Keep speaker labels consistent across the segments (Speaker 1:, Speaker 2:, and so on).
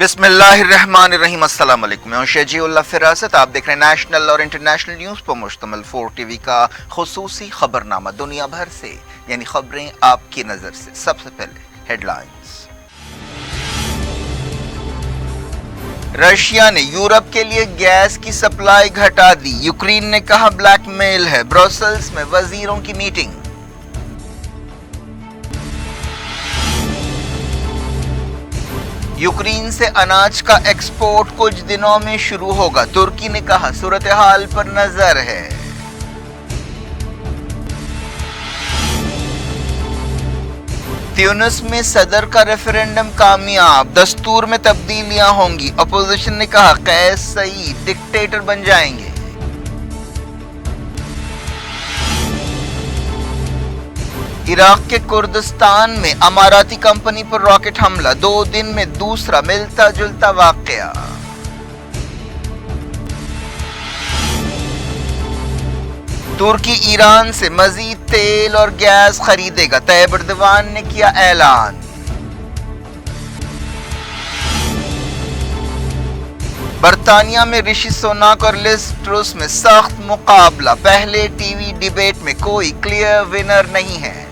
Speaker 1: बिस्मिल्लाहिर्रहमानिर्रहीम। अस्सलाम वालेकुम। मैं शजी उल्लाह फिरासत। आप देख रहे हैं नेशनल और इंटरनेशनल न्यूज़ पर मुश्तमिल 4 टीवी का खुसूसी खबरनामा। दुनिया भर से यानी खबरें आपकी नज़र से। सबसे पहले हेडलाइंस। रशिया ने यूरोप के लिए गैस की सप्लाई घटा दी। यूक्रेन ने कहा ब्लैकमेल है। ब्रसेल्स में वजीरों की मीटिंग। यूक्रेन से अनाज का एक्सपोर्ट कुछ दिनों में शुरू होगा। तुर्की ने कहा सूरत हाल पर नजर है। ट्यूनिस में सदर का रेफरेंडम कामयाब। दस्तूर में तब्दीलियां होंगी। अपोजिशन ने कहा कैस सईद डिक्टेटर बन जाएंगे। इराक के कुर्दिस्तान में अमाराती कंपनी पर रॉकेट हमला। 2 दिन में दूसरा मिलता जुलता वाकया। तुर्की ईरान से मजीद तेल और गैस खरीदेगा। तैयब एर्दोगान ने किया ऐलान। बर्तानिया में ऋषि सुनाक और लिज ट्रुस में सख्त मुकाबला। पहले टीवी डिबेट में कोई क्लियर विनर नहीं है।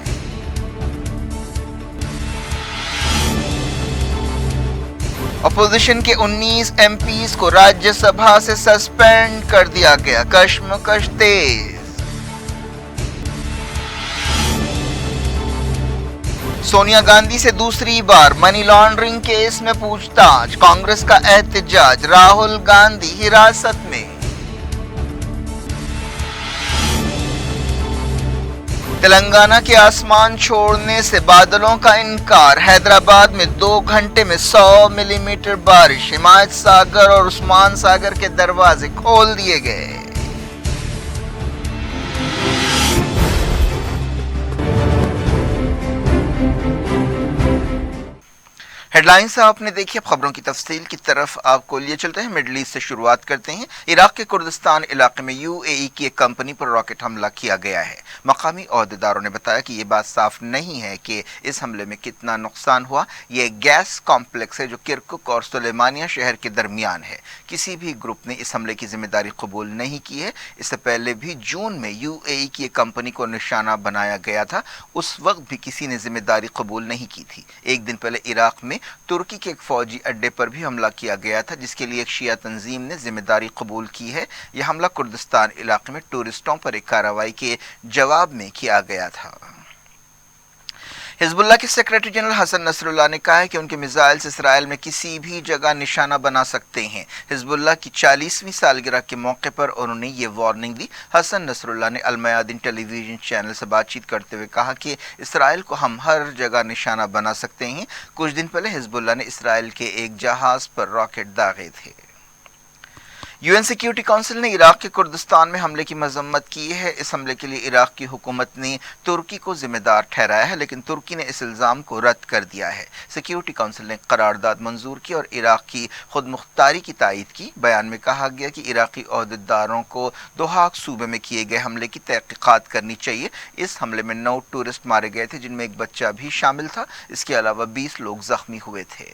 Speaker 1: अपोजिशन के 19 एमपीज को राज्यसभा से सस्पेंड कर दिया गया। कश्मकश तेज। सोनिया गांधी से दूसरी बार मनी लॉन्ड्रिंग केस में पूछताछ। कांग्रेस का एहतजाज। राहुल गांधी हिरासत में। तेलंगाना के आसमान छोड़ने से बादलों का इनकार। हैदराबाद में 2 घंटे में 100 मिलीमीटर बारिश। हिमायत सागर और उस्मान सागर के दरवाजे खोल दिए गए। हेडलाइंस आपने देखी। अब खबरों की तफसील की तरफ आपको लिए चलते हैं। मिडल ईस्ट से शुरुआत करते हैं। इराक के कुर्दिस्तान इलाके में यूएई की एक कंपनी पर रॉकेट हमला किया गया है। मकामी अहदेदारों ने बताया कि ये बात साफ नहीं है कि इस हमले में कितना नुकसान हुआ। ये एक गैस कॉम्प्लेक्स है जो किरकुक और सुलेमानिया शहर के दरमियान है। किसी भी ग्रुप ने इस हमले की जिम्मेदारी कबूल नहीं की है। इससे पहले भी जून में यूएई की एक कंपनी को निशाना बनाया गया था। उस वक्त भी किसी ने जिम्मेदारी कबूल नहीं की थी। एक दिन पहले इराक में तुर्की के एक फौजी अड्डे पर भी हमला किया गया था, जिसके लिए एक शिया तंजीम ने जिम्मेदारी कबूल की है। यह हमला कुर्दिस्तान इलाके में टूरिस्टों पर एक कार्रवाई के जवाब में किया गया था। हिजबुल्लाह के सेक्रेटरी जनरल हसन नसरुल्लाह ने कहा है कि उनके मिसाइल्स इसराइल में किसी भी जगह निशाना बना सकते हैं। हिजबुल्लाह की 40वीं सालगिरह के मौके पर उन्होंने ये वार्निंग दी। हसन नसरुल्लाह ने अल मयादीन टेलीविजन चैनल से बातचीत करते हुए कहा कि इसराइल को हम हर जगह निशाना बना सकते हैं। कुछ दिन पहले हिजबुल्लाह ने इसराइल के एक जहाज पर रॉकेट दागे थे। यूएन सिक्योरिटी काउंसिल ने इराक के कुर्दिस्तान में हमले की मजम्मत की है। इस हमले के लिए इराक की हुकूमत ने तुर्की को जिम्मेदार ठहराया है, लेकिन तुर्की ने इस इल्ज़ाम को रद्द कर दिया है। सिक्योरिटी काउंसिल ने करारदाद मंजूर की और इराक की खुद मुख्तारी की तायद की। बयान में कहा गया कि इराकी अहदेदारों को दोहाक सूबे में किए गए हमले की तहकीकात करनी चाहिए। इस हमले में 9 टूरिस्ट मारे गए थे, जिनमें एक बच्चा भी शामिल था। इसके अलावा 20 लोग जख्मी हुए थे।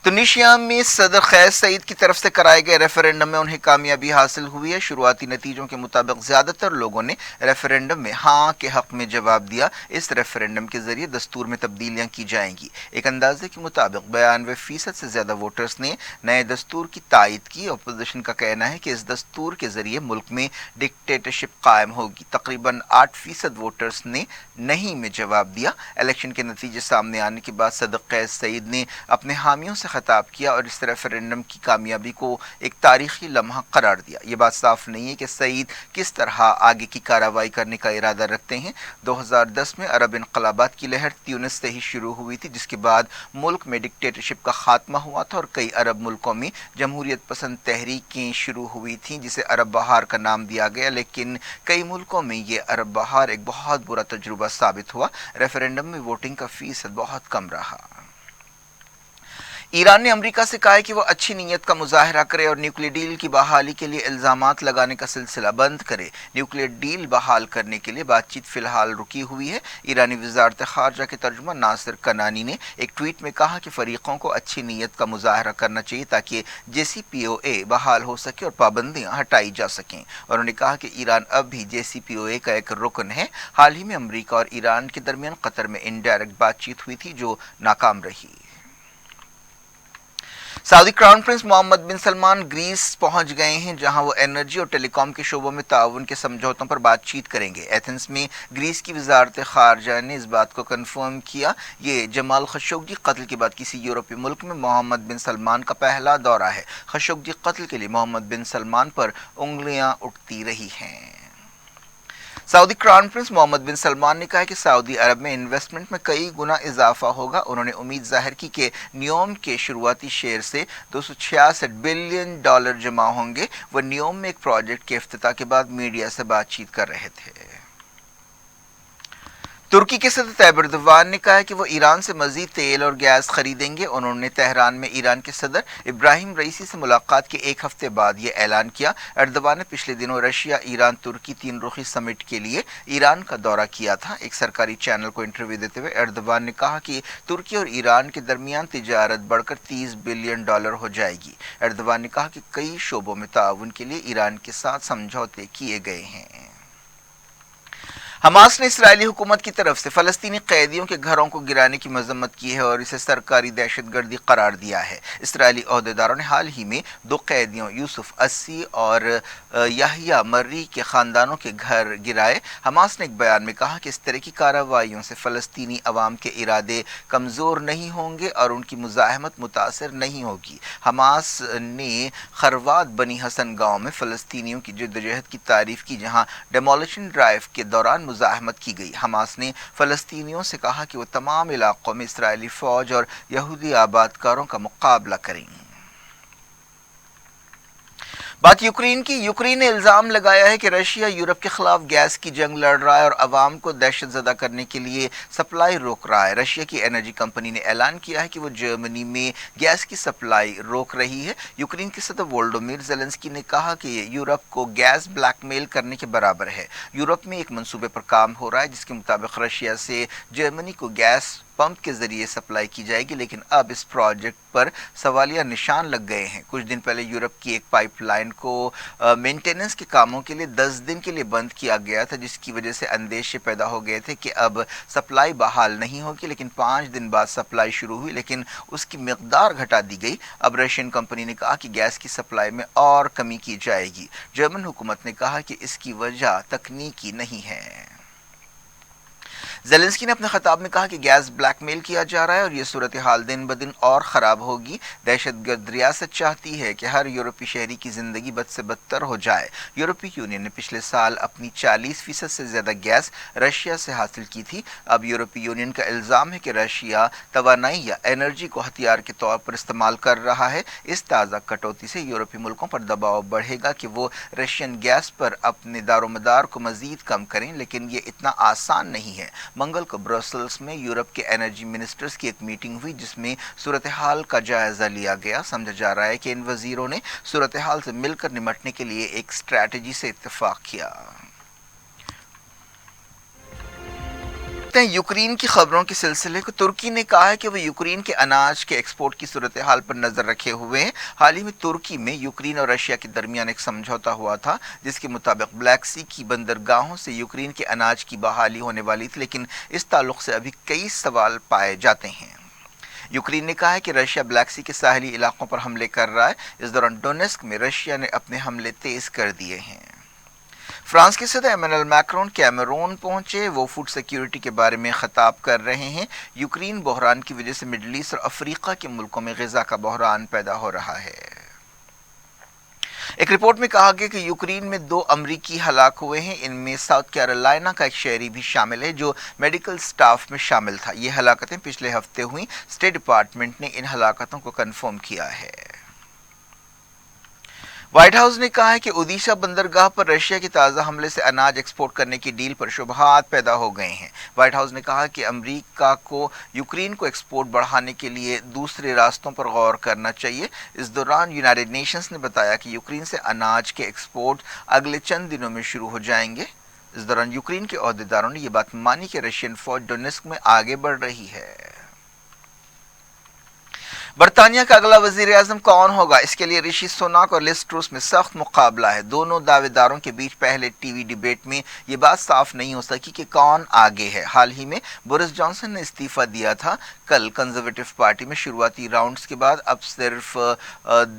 Speaker 1: तुनीशिया में सदर कैस सईद की तरफ से कराए गए रेफरेंडम में उन्हें कामयाबी हासिल हुई है। शुरुआती नतीजों के मुताबिक ज्यादातर लोगों ने रेफरेंडम में हाँ के हक में जवाब दिया। इस रेफरेंडम के जरिए दस्तूर में तब्दीलियां की जाएंगी। एक अंदाजे के मुताबिक 92% से ज्यादा वोटर्स ने नए दस्तूर की तायद की। अपोजिशन का कहना है कि इस दस्तूर के जरिए मुल्क में डिक्टेटरशिप कायम होगी। तकरीबन 8% वोटर्स ने नहीं में जवाब दिया। इलेक्शन के नतीजे सामने आने के बाद सदर कैस सईद ने अपने हामियों से खिताब किया और इस रेफरेंडम की कामयाबी को एक तारीखी लम्हा करार दिया। ये बात साफ नहीं है कि सईद किस तरह आगे की कार्रवाई करने का इरादा रखते हैं। 2010 में अरब इनकलाबात की लहर ट्यूनिस से ही शुरू हुई थी, जिसके बाद मुल्क में डिक्टेटरशिप का खात्मा हुआ था और कई अरब मुल्कों में जमहूरियत पसंद तहरीकें शुरू हुई थीं, जिसे अरब बहार का नाम दिया गया। लेकिन कई मुल्कों में ये अरब बहार एक बहुत बुरा तजुर्बा साबित हुआ। रेफरेंडम में वोटिंग का फीसद बहुत कम रहा। ईरान ने अमेरिका से कहा है कि वो अच्छी नीयत का मुजाहरा करे और न्यूक्लियर डील की बहाली के लिए इल्जामात लगाने का सिलसिला बंद करे। न्यूक्लियर डील बहाल करने के लिए बातचीत फिलहाल रुकी हुई है। ईरानी वजारत खारजा के तर्जुमान नासिर कनानी ने एक ट्वीट में कहा कि फरीकों को अच्छी नीयत का मुजाहरा करना चाहिए ताकि JCPOA बहाल हो सके और पाबंदियां हटाई जा सकें। और उन्होंने कहा कि ईरान अब भी JCPOA का एक रुकन है। हाल ही में अमेरिका और ईरान के दरमियान कतर में इनडायरेक्ट बातचीत हुई थी जो नाकाम रही। सऊदी क्राउन प्रिंस मोहम्मद बिन सलमान ग्रीस पहुंच गए हैं, जहां वो एनर्जी और टेलीकॉम के शोबों में ताउन के समझौतों पर बातचीत करेंगे। एथेंस में ग्रीस की वजारत खारजा ने इस बात को कन्फर्म किया। ये जमाल खशोगी कत्ल के बाद किसी यूरोपीय मुल्क में मोहम्मद बिन सलमान का पहला दौरा है। खशोगी कत्ल के लिए मोहम्मद बिन सलमान पर उंगलियां उठती रही हैं। सऊदी क्राउन प्रिंस मोहम्मद बिन सलमान ने कहा है कि सऊदी अरब में इन्वेस्टमेंट में कई गुना इजाफा होगा। उन्होंने उम्मीद जाहिर की कि नियोम के शुरुआती शेयर से $266 बिलियन जमा होंगे। वह नियोम में एक प्रोजेक्ट के इफ्तिताह के बाद मीडिया से बातचीत कर रहे थे। तुर्की के सदर तैयब एर्दोगान ने कहा है कि वो ईरान से मजीद तेल और गैस खरीदेंगे। उन्होंने तेहरान में ईरान के सदर इब्राहिम रईसी से मुलाकात के एक हफ्ते बाद ये ऐलान किया। एर्दोगान ने पिछले दिनों रशिया ईरान तुर्की तीन रुखी समिट के लिए ईरान का दौरा किया था। एक सरकारी चैनल को इंटरव्यू देते हुए एर्दोगान ने कहा कि तुर्की और ईरान के दरमियान तिजारत बढ़कर $30 बिलियन हो जाएगी। एर्दोगान ने कहा कि कई शोबों में ताउन के लिए ईरान के साथ समझौते किए गए हैं। हमास ने इसराइली हुकूमत की तरफ से फ़लस्तीनी कैदियों के घरों को गिराने की मजम्मत की है और इसे सरकारी दहशतगर्दी करार दिया है। इसराइली अहदेदारों ने हाल ही में दो कैदियों यूसुफ अस्सी और याहिया मर्री के ख़ानदानों के घर गिराए। हमास ने एक बयान में कहा कि इस तरह की कार्रवाइयों से फ़लस्तीनी अवाम के इरादे कमज़ोर नहीं होंगे और उनकी मुज़ाहमत मुतासर नहीं होगी। हमास ने खरवाद बनी हसन गाँव में फ़लस्तीनियों की जद्दोजहद की तारीफ़ की, जहाँ डेमोलिशन ड्राइव के दौरान मुज़ाहमत की गई। हमास ने फ़लस्तीनियों से कहा कि वो तमाम इलाक़ों में इसराइली फ़ौज और यहूदी आबादकारों का मुकाबला करेंगे। बात यूक्रेन की। यूक्रेन ने इल्ज़ाम लगाया है कि रशिया यूरोप के खिलाफ गैस की जंग लड़ रहा है और अवाम को दहशत ज़दा करने के लिए सप्लाई रोक रहा है। रशिया की एनर्जी कंपनी ने ऐलान किया है कि वो जर्मनी में गैस की सप्लाई रोक रही है। यूक्रेन के सदर वोलोडिमिर ज़ेलेंस्की ने कहा कि यूरोप को गैस ब्लैकमेल करने के बराबर है। यूरोप में एक मंसूबे पर काम हो रहा है जिसके मुताबिक रशिया से जर्मनी को गैस पंप के जरिए सप्लाई की जाएगी, लेकिन अब इस प्रोजेक्ट पर सवालिया निशान लग गए हैं। कुछ दिन पहले यूरोप की एक पाइपलाइन को मेंटेनेंस के कामों के लिए 10 दिन के लिए बंद किया गया था, जिसकी वजह से अंदेशे पैदा हो गए थे कि अब सप्लाई बहाल नहीं होगी। लेकिन 5 दिन बाद सप्लाई शुरू हुई, लेकिन उसकी मिकदार घटा दी गई। अब रशियन कंपनी ने कहा कि गैस की सप्लाई में और कमी की जाएगी। जर्मन हुकूमत ने कहा कि इसकी वजह तकनीकी नहीं है। ज़ेलेंस्की ने अपने खिताब में कहा कि गैस ब्लैकमेल किया जा रहा है और ये सूरत हाल दिन ब दिन और ख़राब होगी। दहशतगर्द रियासत चाहती है कि हर यूरोपीय शहरी की ज़िंदगी बद से बदतर हो जाए। यूरोपीय यूनियन ने पिछले साल अपनी 40% से ज़्यादा गैस रशिया से हासिल की थी। अब यूरोपीय यूनियन का इल्ज़ाम है कि रशिया तवानाई या एनर्जी को हथियार के तौर पर इस्तेमाल कर रहा है। इस ताज़ा कटौती से यूरोपीय मुल्कों पर दबाव बढ़ेगा कि वो रशियन गैस पर अपने दारोमदार को मज़ीद कम करें, लेकिन ये इतना आसान नहीं है। मंगल को ब्रसल्स में यूरोप के एनर्जी मिनिस्टर्स की एक मीटिंग हुई जिसमें सूरत हाल का जायजा लिया गया। समझा जा रहा है कि इन वजीरों ने सूरत हाल से मिलकर निपटने के लिए एक स्ट्रैटेजी से इत्तेफाक किया। यूक्रेन की खबरों के सिलसिले को। तुर्की ने कहा है कि वो यूक्रेन के अनाज के एक्सपोर्ट की सूरत हाल पर नजर रखे हुए हैं। हाल ही में तुर्की में यूक्रेन और रशिया के दरमियान एक समझौता हुआ था जिसके मुताबिक ब्लैक सी की बंदरगाहों से यूक्रेन के अनाज की बहाली होने वाली थी, लेकिन इस ताल्लुक से अभी कई सवाल पाए जाते हैं। यूक्रेन ने कहा है कि रशिया ब्लैक सी के साहली इलाकों पर हमले कर रहा है। इस दौरान डोनेस्क में रशिया ने अपने हमले तेज कर दिए हैं। फ्रांस के सदर इमैनुअल मैक्रोन कैमरून पहुंचे। वो फूड सिक्योरिटी के बारे में खिताब कर रहे हैं। यूक्रेन बहरान की वजह से मिडल ईस्ट और अफ्रीका के मुल्कों में ग़िज़ा का बहरान पैदा हो रहा है। एक रिपोर्ट में कहा गया कि यूक्रेन में 2 अमरीकी हलाक हुए हैं। इनमें साउथ कैरोलिना का एक शहरी भी शामिल है जो मेडिकल स्टाफ में शामिल था। ये हलाकतें पिछले हफ्ते हुई। स्टेट डिपार्टमेंट ने इन हलाकतों को कन्फर्म किया है। व्हाइट हाउस ने कहा है कि ओडिशा बंदरगाह पर रशिया के ताज़ा हमले से अनाज एक्सपोर्ट करने की डील पर शुबहात पैदा हो गए हैं। व्हाइट हाउस ने कहा कि अमेरिका को यूक्रेन को एक्सपोर्ट बढ़ाने के लिए दूसरे रास्तों पर गौर करना चाहिए। इस दौरान यूनाइटेड नेशंस ने बताया कि यूक्रेन से अनाज के एक्सपोर्ट अगले चंद दिनों में शुरू हो जाएंगे। इस दौरान यूक्रेन के ओहदेदारों ने यह बात मानी कि रशियन फौज डोनेस्क में आगे बढ़ रही है। बरतानिया का अगला वजीर आजम कौन होगा, इसके लिए ऋषि सुनाक और लिज ट्रूस में सख्त मुकाबला है। दोनों दावेदारों के बीच पहले टीवी डिबेट में ये बात साफ नहीं हो सकी कि कौन आगे है। हाल ही में बोरिस जॉनसन ने इस्तीफा दिया था। कल कंजर्वेटिव पार्टी में शुरुआती राउंड्स के बाद अब सिर्फ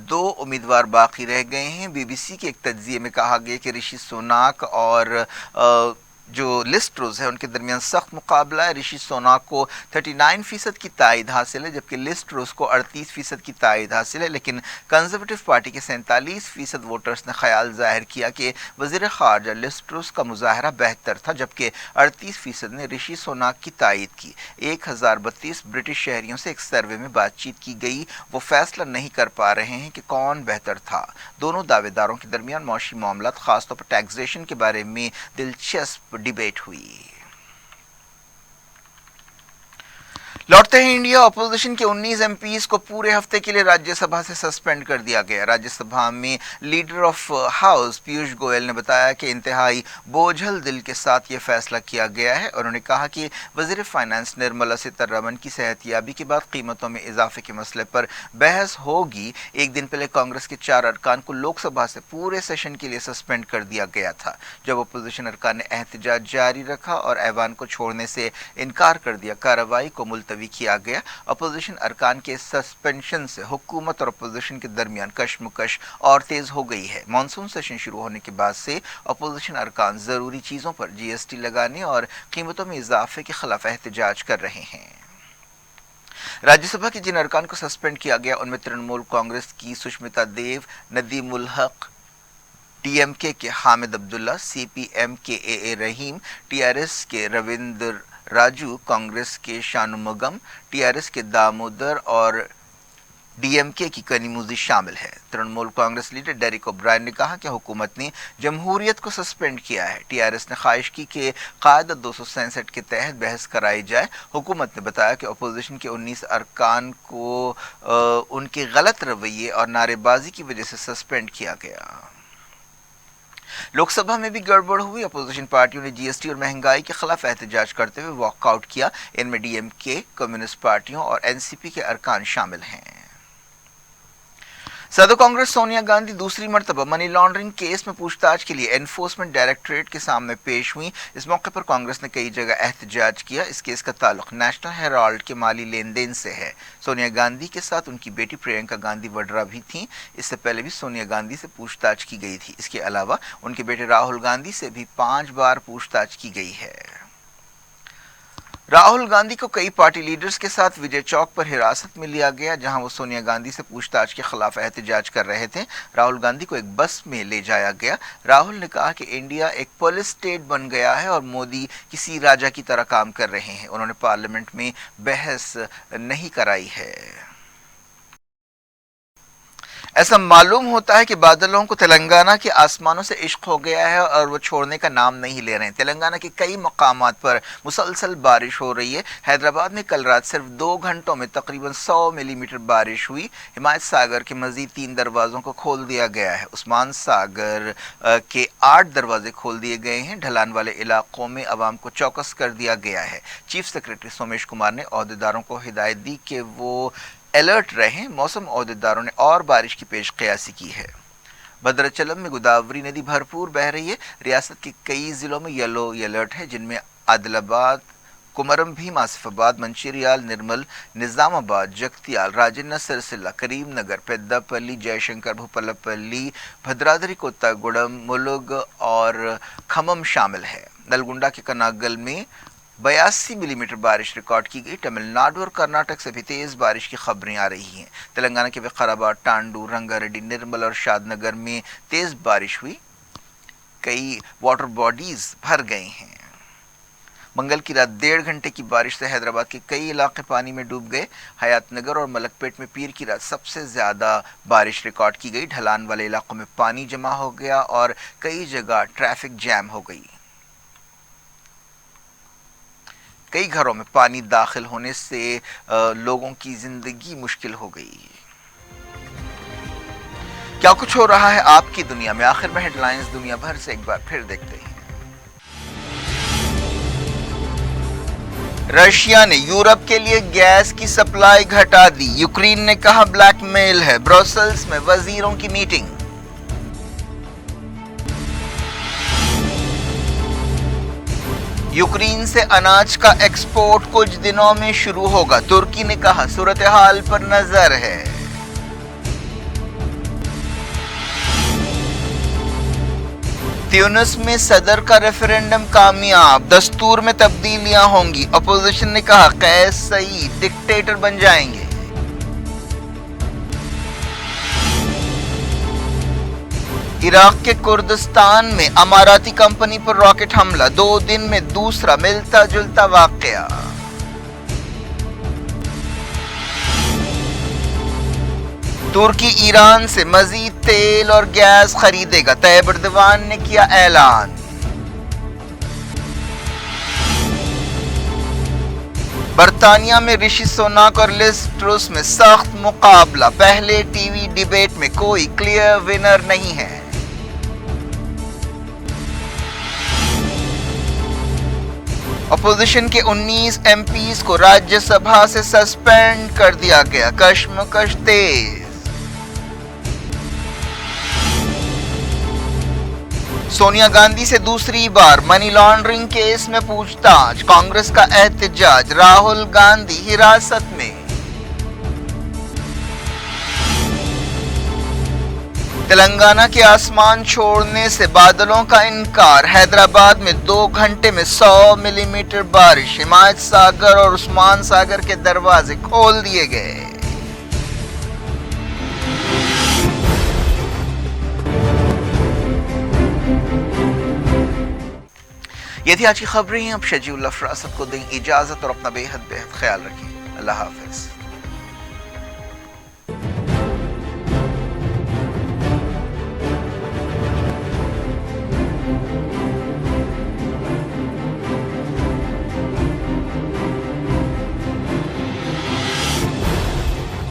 Speaker 1: दो उम्मीदवार बाकी रह गए हैं। बीबीसी के एक तज्जिए में कहा गया कि ऋषि सुनाक और जो लिज ट्रूस है उनके दरमियान सख्त मुकाबला है। ऋषि सुनाक को 39% की तायद हासिल है, जबकि लिज ट्रूस को 38% की तायद हासिल है। लेकिन कंजर्वेटिव पार्टी के 47% वोटर्स ने ख्याल जाहिर किया कि वजीर खारजा लिज ट्रूस का मुजाहरा बेहतर था, जबकि 38% ने ऋषि सुनाक की तायद की। 1032 ब्रिटिश शहरियों से एक सर्वे में बातचीत की गई, वो फैसला नहीं कर पा रहे हैं कि कौन बेहतर था। दोनों दावेदारों के दरमियान मौशी मामला, खासतौर पर टैक्सेशन के बारे में दिलचस्प डिबेट हुई। लौटते हैं इंडिया। अपोजिशन के 19 एमपीज को पूरे हफ्ते के लिए राज्यसभा से सस्पेंड कर दिया गया। राज्यसभा में leader of house Piyush Goyal ने बताया कि इंतहाई बोझल दिल के साथ ये फैसला किया गया है। उन्होंने कहा कि वजीर फाइनेंस निर्मला सीतारमण की सेहतियाबी के बाद कीमतों में इजाफे के मसले पर बहस होगी। एक दिन पहले कांग्रेस के 4 अरकान को लोकसभा से पूरे सेशन के लिए सस्पेंड कर दिया गया था। जब अपोजिशन अरकान ने एहतजाज जारी रखा और ऐवान को छोड़ने से इनकार कर दिया, कार्रवाई को मुलतवी किया गया। अपोजिशन अरकान के सस्पेंशन से हुकूमत और अपोजिशन के दरमियान कशमकश और तेज हो गई है। मानसून सेशन शुरू होने के बाद से अपोजिशन अरकान जरूरी चीजों पर जीएसटी लगाने और कीमतों में इजाफे के खिलाफ एहतजाज कर रहे हैं। राज्यसभा के जिन अरकान को सस्पेंड किया गया उनमें तृणमूल कांग्रेस की सुष्मिता देव, नदीम उल हक, टीएमके के हामिद अब्दुल्ला, सीपीएम के ए रहीम, टीआरएस के रविंद्र राजू, कांग्रेस के शानुमगम, टीआरएस के दामोदर और डीएमके की कनीमूजी शामिल है। Trinamool Congress leader Derek O'Brien ने कहा कि हुकूमत ने जमहूरियत को सस्पेंड किया है। टीआरएस ने ख्वाहिश की कि कायदा 267 के तहत बहस कराई जाए। हुकूमत ने बताया कि अपोजिशन के 19 अरकान को उनके गलत रवैये और नारेबाजी की वजह से सस्पेंड किया गया। लोकसभा में भी गड़बड़ हुई। अपोजिशन पार्टियों ने जीएसटी और महंगाई के खिलाफ एहतजाज करते हुए वॉकआउट किया। इनमें डीएमके, कम्युनिस्ट पार्टियों और एनसीपी के अरकान शामिल हैं। सदर कांग्रेस सोनिया गांधी दूसरी मर्तबा मनी लॉन्ड्रिंग केस में पूछताछ के लिए एनफोर्समेंट डायरेक्टरेट के सामने पेश हुई। इस मौके पर कांग्रेस ने कई जगह एहतजाज किया। इस केस का ताल्लुक नेशनल हेराल्ड के माली लेन देन से है। सोनिया गांधी के साथ उनकी बेटी प्रियंका गांधी वड्रा भी थीं। इससे पहले भी सोनिया गांधी से पूछताछ की गई थी। इसके अलावा उनके बेटे राहुल गांधी से भी 5 बार पूछताछ की गई है। राहुल गांधी को कई पार्टी लीडर्स के साथ विजय चौक पर हिरासत में लिया गया, जहां वो सोनिया गांधी से पूछताछ के खिलाफ एहतजाज कर रहे थे। राहुल गांधी को एक बस में ले जाया गया। राहुल ने कहा कि इंडिया एक पुलिस स्टेट बन गया है और मोदी किसी राजा की तरह काम कर रहे हैं। उन्होंने पार्लियामेंट में बहस नहीं कराई है। ऐसा मालूम होता है कि बादलों को तेलंगाना के आसमानों से इश्क हो गया है और वो छोड़ने का नाम नहीं ले रहे हैं। तेलंगाना के कई मकामात पर मुसलसल बारिश हो रही है। हैदराबाद में कल रात सिर्फ 2 घंटों में तकरीबन 100 मिलीमीटर बारिश हुई। हिमायत सागर के मजीद 3 दरवाज़ों को खोल दिया गया है। उस्मान सागर के 8 दरवाजे खोल दिए गए हैं। ढलान वाले इलाकों में आवाम को चौकस कर दिया गया है। चीफ सेक्रेटरी सोमेश कुमार ने अहदेदारों को हिदायत दी कि वो अलर्ट रहें। मौसम अहदेदारों ने और बारिश की पेश क़यासी की है। भद्राचलम में गोदावरी नदी भरपूर बह रही है। रियासत के कई ज़िलों में येलो अलर्ट है, जिनमें आदिलाबाद, कुमरम भीम, आसिफाबाद, मंचिरियाल, निर्मल, निज़ामाबाद, जगतियाल, राजन्ना सिरसिल्ला, करीमनगर, पेद्दापल्ली, जयशंकर, भूपल्लपल्ली, भद्राद्री कोत्तागुड़म, मुलुग और खम्मम शामिल है। नलगुंडा के कनागल में 82 मिलीमीटर बारिश रिकॉर्ड की गई। तमिलनाडु और कर्नाटक से भी तेज बारिश की खबरें आ रही हैं। तेलंगाना के विकाराबाद, टांडू, रंगारेड्डी, निर्मल और शादनगर में तेज बारिश हुई। कई वाटर बॉडीज भर गए हैं। منگل کی رات 1.5 گھنٹے کی بارش سے حیدرآباد کے کئی علاقے پانی میں ڈوب گئے. حیات نگر اور ملک پیٹ میں پیر کی رات سب سے زیادہ بارش ریکارڈ کی گئی. ڈھلان والے علاقوں میں پانی جمع ہو گیا اور کئی جگہ ٹریفک جام ہو گئی. کئی گھروں میں پانی داخل ہونے سے لوگوں کی زندگی مشکل ہو گئی. کیا کچھ ہو رہا ہے آپ کی دنیا میں؟ آخر میں ہیڈ لائنز دنیا بھر سے ایک بار پھر دیکھتے ہیں. رشیا نے یورپ کے لیے گیس کی سپلائی گھٹا دی. یوکرین نے کہا بلیک میل ہے. بروسلز میں وزیروں کی میٹنگ. یوکرین سے اناج کا ایکسپورٹ کچھ دنوں میں شروع ہوگا. ترکی نے کہا صورتحال پر نظر ہے. تیونس میں صدر کا ریفرنڈم کامیاب. دستور میں تبدیلیاں ہوں گی. اپوزیشن نے کہا قیس سعید ڈکٹیٹر بن جائیں گے. عراق کے کردستان میں اماراتی کمپنی پر راکٹ حملہ. 2 دن میں دوسرا ملتا جلتا واقعہ. ترکی ایران سے مزید تیل اور گیس خریدے گا. طیب اردوان نے کیا اعلان. برطانیہ میں رشی سوناک اور لز ٹروس میں سخت مقابلہ. پہلے ٹی وی ڈیبیٹ میں کوئی کلیئر ونر نہیں ہے. اپوزیشن کے 19 ایم پیز کو راجیہ سبھا سے سسپینڈ کر دیا گیا. کشمکش تیز. سونیا گاندھی سے دوسری بار منی لانڈرنگ کیس میں پوچھ تاچھ. کانگریس کا احتجاج. راہل گاندھی حراست میں. تلنگانہ کے آسمان چھوڑنے سے بادلوں کا انکار. حیدرآباد میں 2 گھنٹے میں 100 ملی میٹر بارش. حمایت ساگر اور عثمان ساگر کے دروازے کھول دیے گئے. یہ تھی آج کی خبریں. اب شجیع اللہ فراست کو دیں اجازت اور اپنا بے حد خیال رکھیں. اللہ حافظ.